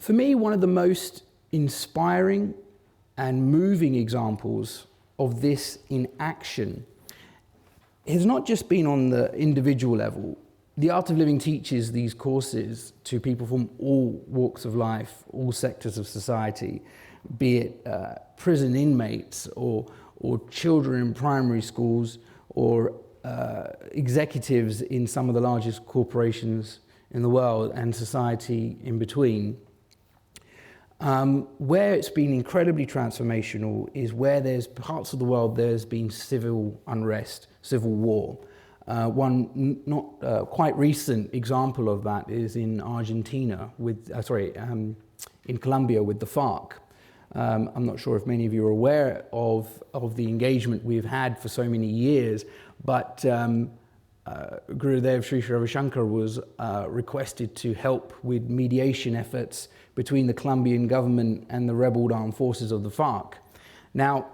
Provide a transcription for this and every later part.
For me, one of the most inspiring and moving examples of this in action has not just been on the individual level. The Art of Living teaches these courses to people from all walks of life, all sectors of society, be it prison inmates or children in primary schools or executives in some of the largest corporations in the world and society in between. Where it's been incredibly transformational is where there's parts of the world there's been civil unrest, civil war. One not quite recent example of that is in Argentina with, in Colombia with the FARC. I'm not sure if many of you are aware of the engagement we've had for so many years, but Gurudev Sri Ravi Shankar was requested to help with mediation efforts between the Colombian government and the rebel armed forces of the FARC. Now,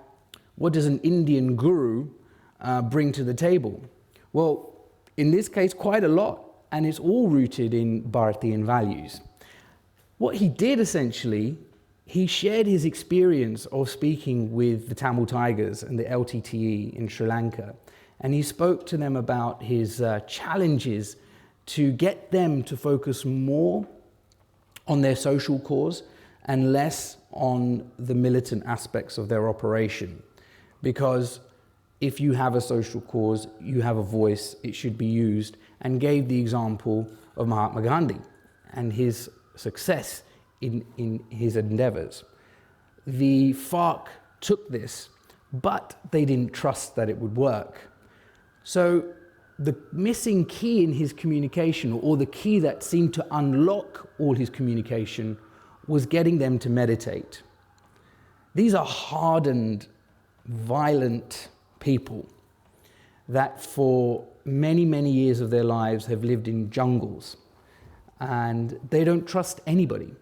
what does an Indian guru bring to the table? Well, in this case, quite a lot, and it's all rooted in Bharatian values. What he did essentially, he shared his experience of speaking with the Tamil Tigers and the LTTE in Sri Lanka, and he spoke to them about his challenges to get them to focus more on their social cause and less on the militant aspects of their operation. Because if you have a social cause, you have a voice, it should be used, and gave the example of Mahatma Gandhi and his success in his endeavors. The FARC took this, but they didn't trust that it would work. So the missing key in his communication, or the key that seemed to unlock all his communication, was getting them to meditate. These are hardened, violent people that for many, many years of their lives have lived in jungles, and they don't trust anybody.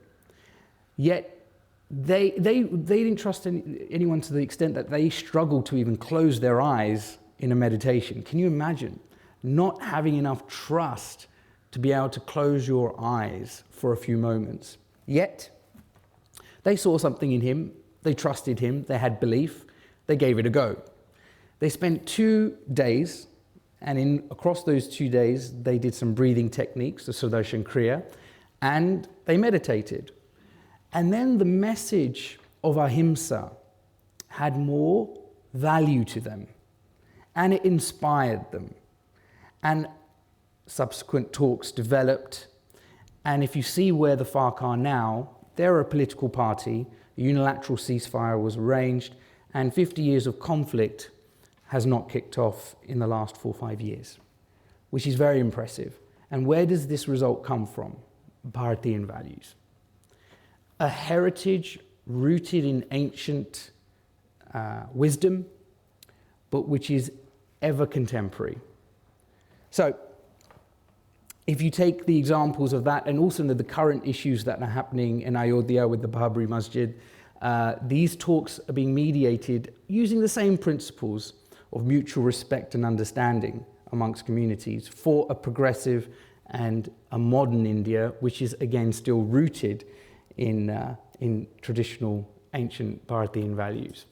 Yet they didn't trust anyone to the extent that they struggled to even close their eyes in a meditation. Can you imagine not having enough trust to be able to close your eyes for a few moments? Yet they saw something in him, they trusted him, they had belief, they gave it a go. They spent 2 days, and across those 2 days, they did some breathing techniques, the Sudarshan Kriya, and they meditated. And then the message of Ahimsa had more value to them, and it inspired them. And subsequent talks developed, and if you see where the FARC are now, they're a political party, a unilateral ceasefire was arranged, and 50 years of conflict has not kicked off in the last 4 or 5 years, which is very impressive. And where does this result come from? Bharatian values. A heritage rooted in ancient wisdom, but which is ever contemporary. So, if you take the examples of that, and also the current issues that are happening in Ayodhya with the Babri Masjid, these talks are being mediated using the same principles of mutual respect and understanding amongst communities for a progressive and a modern India, which is again still rooted in traditional ancient Bharatian values.